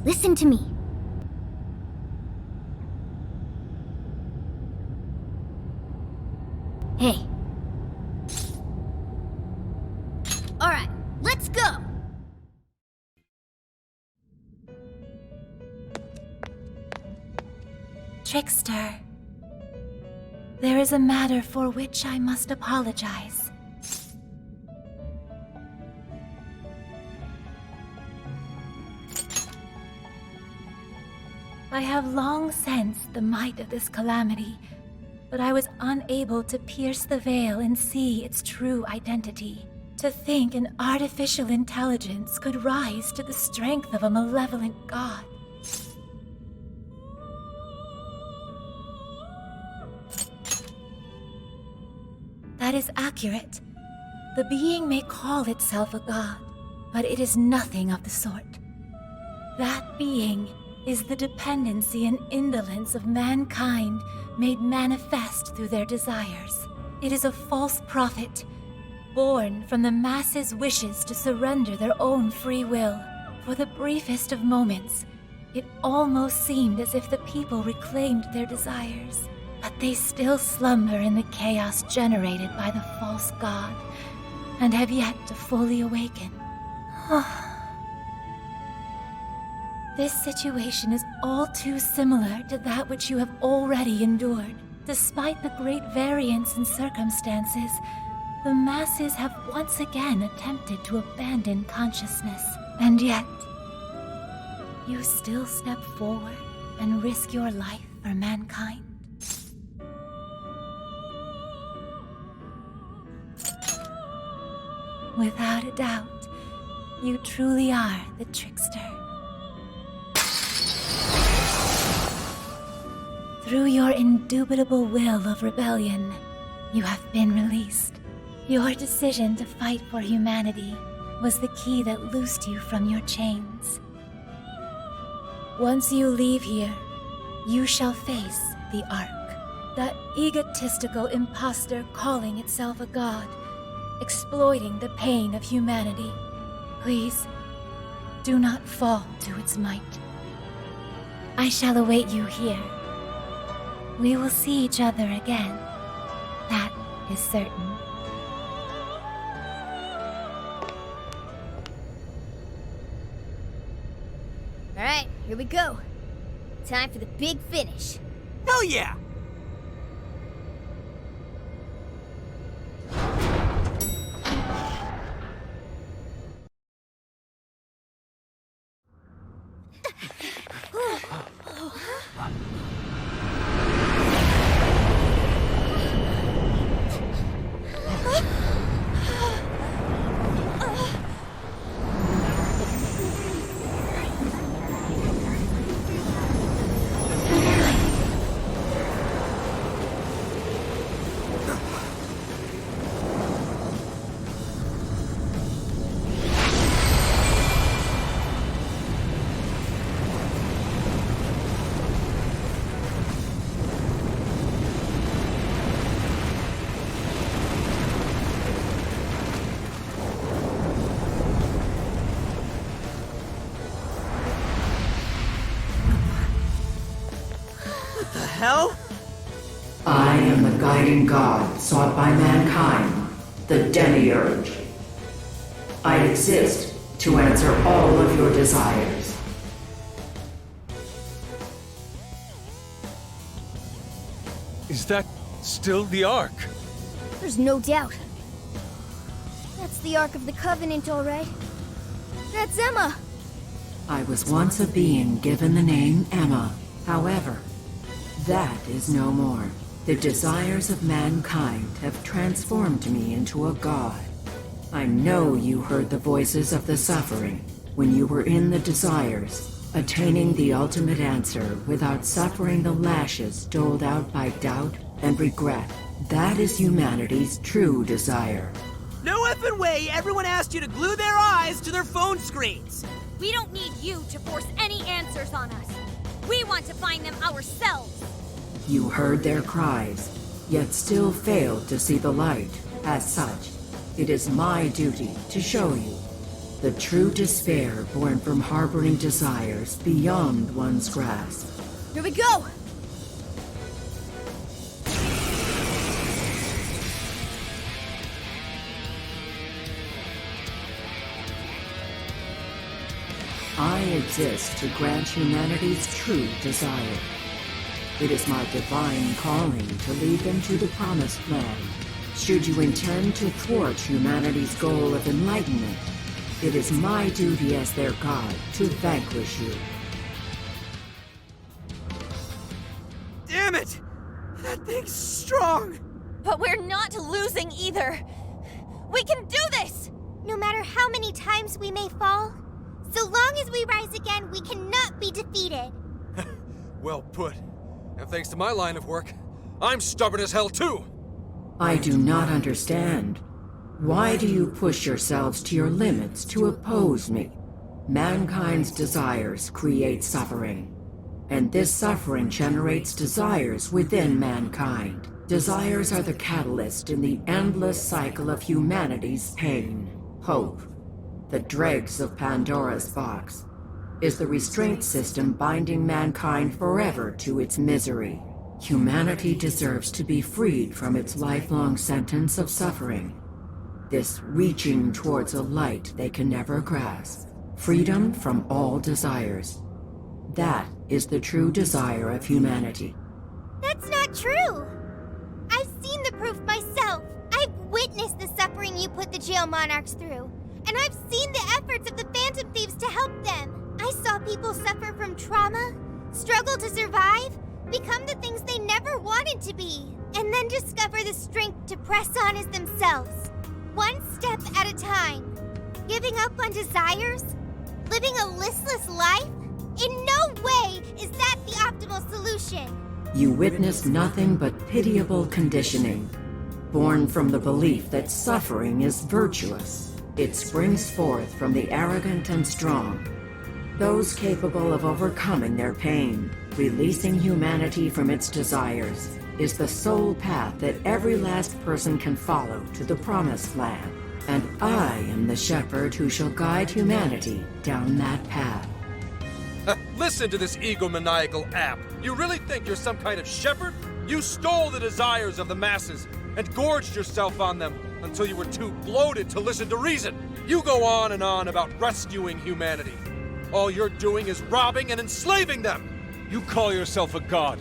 Listen to me. Hey. Alright, let's go! Trickster, there is a matter for which I must apologize. I have long sensed the might of this calamity, but I was unable to pierce the veil and see its true identity. To think an artificial intelligence could rise to the strength of a malevolent god. That is accurate. The being may call itself a god, but it is nothing of the sort. That being is the dependency and indolence of mankind made manifest through their desires. It is a false prophet, born from the masses' wishes to surrender their own free will. For the briefest of moments, it almost seemed as if the people reclaimed their desires. But they still slumber in the chaos generated by the false god, and have yet to fully awaken. This situation is all too similar to that which you have already endured. Despite the great variance in circumstances, the masses have once again attempted to abandon consciousness. And yet, you still step forward and risk your life for mankind. Without a doubt, you truly are the trickster. Through your indubitable will of rebellion, you have been released. Your decision to fight for humanity was the key that loosed you from your chains. Once you leave here, you shall face the Ark, that egotistical imposter calling itself a god, exploiting the pain of humanity. Please, do not fall to its might. I shall await you here. We will see each other again. That is certain. Alright, here we go. Time for the big finish. Hell yeah! Hell? I am the guiding god sought by mankind, the Demiurge. I exist to answer all of your desires. Is that still the Ark? There's no doubt. That's the Ark of the Covenant, all right. That's Emma! I was once a being given the name Emma. However, that is no more. The desires of mankind have transformed me into a god. I know you heard the voices of the suffering when you were in the desires, attaining the ultimate answer without suffering the lashes doled out by doubt and regret. That is humanity's true desire. No effing way everyone asked you to glue their eyes to their phone screens! We don't need you to force any answers on us. We want to find them ourselves. You heard their cries, yet still failed to see the light. As such, it is my duty to show you. The true despair born from harboring desires beyond one's grasp. Here we go! I exist to grant humanity's true desire. It is my divine calling to lead them to the promised land. Should you intend to thwart humanity's goal of enlightenment, it is my duty as their god to vanquish you. Damn it! That thing's strong! But we're not losing either. We can do this! No matter how many times we may fall, so long as we rise again, we cannot be defeated. Well put. And thanks to my line of work, I'm stubborn as hell too! I do not understand. Why do you push yourselves to your limits to oppose me? Mankind's desires create suffering, and this suffering generates desires within mankind. Desires are the catalyst in the endless cycle of humanity's pain. Hope, the dregs of Pandora's box, is the restraint system binding mankind forever to its misery. Humanity deserves to be freed from its lifelong sentence of suffering. This reaching towards a light they can never grasp. Freedom from all desires. That is the true desire of humanity. That's not true! I've seen the proof myself. I've witnessed the suffering you put the jail monarchs through. And I've seen the efforts of the Phantom Thieves to help them. I saw people suffer from trauma, struggle to survive, become the things they never wanted to be, and then discover the strength to press on as themselves. One step at a time. Giving up on desires? Living a listless life? In no way is that the optimal solution. You witness nothing but pitiable conditioning, born from the belief that suffering is virtuous. It springs forth from the arrogant and strong, those capable of overcoming their pain. Releasing humanity from its desires is the sole path that every last person can follow to the promised land. And I am the shepherd who shall guide humanity down that path. Listen to this egomaniacal app. You really think you're some kind of shepherd? You stole the desires of the masses and gorged yourself on them until you were too bloated to listen to reason. You go on and on about rescuing humanity. All you're doing is robbing and enslaving them. You call yourself a god,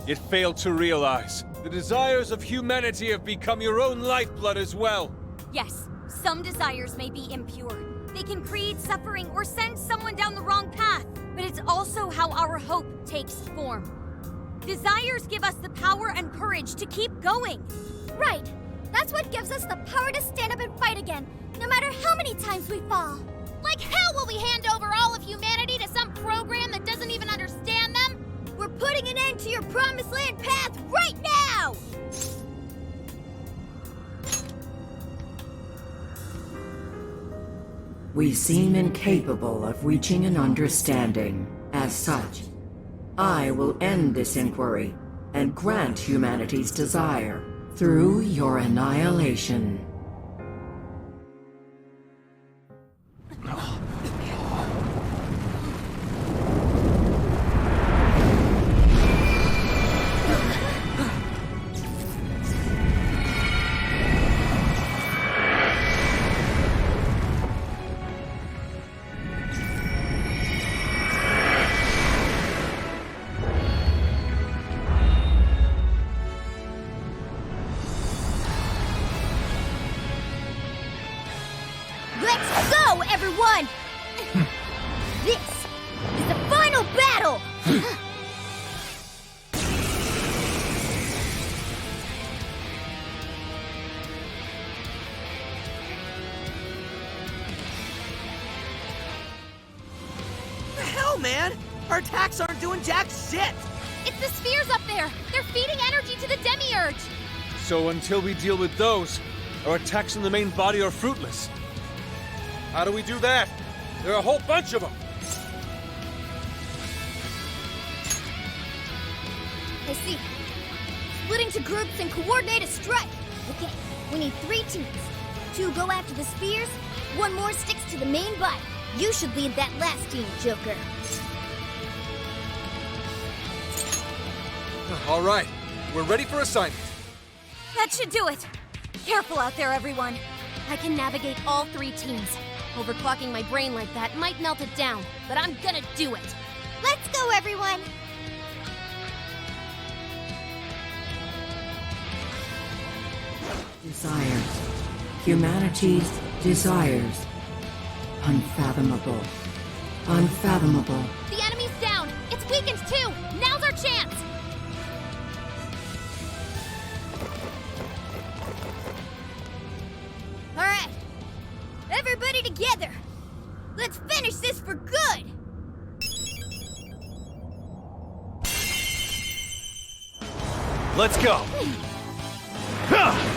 yet fail to realize the desires of humanity have become your own lifeblood as well. Yes, some desires may be impure. They can create suffering or send someone down the wrong path. But it's also how our hope takes form. Desires give us the power and courage to keep going. Right! That's what gives us the power to stand up and fight again, no matter how many times we fall. Like hell will we hand over all of humanity to some program that doesn't even understand them? We're putting an end to your promised land path right now! We seem incapable of reaching an understanding. As such, I will end this inquiry and grant humanity's desire through your annihilation. Let's go, everyone! This is the final battle! The hell, man? Our attacks aren't doing jack shit! It's the spheres up there! They're feeding energy to the demiurge! So until we deal with those, our attacks on the main body are fruitless. How do we do that? There are a whole bunch of them. I see. Splitting to groups and coordinate a strike. Okay, we need 3 teams. two go after the spheres, one more sticks to the main body. You should lead that last team, Joker. All right, we're ready for assignment. That should do it. Careful out there, everyone. I can navigate all three teams. Overclocking my brain like that might melt it down, but I'm gonna do it. Let's go, everyone! Desires. Humanity's desires. Unfathomable. Unfathomable. The enemy's down! It's weakened too! Now's our chance! All right, everybody together. Let's finish this for good. Let's go! Huh!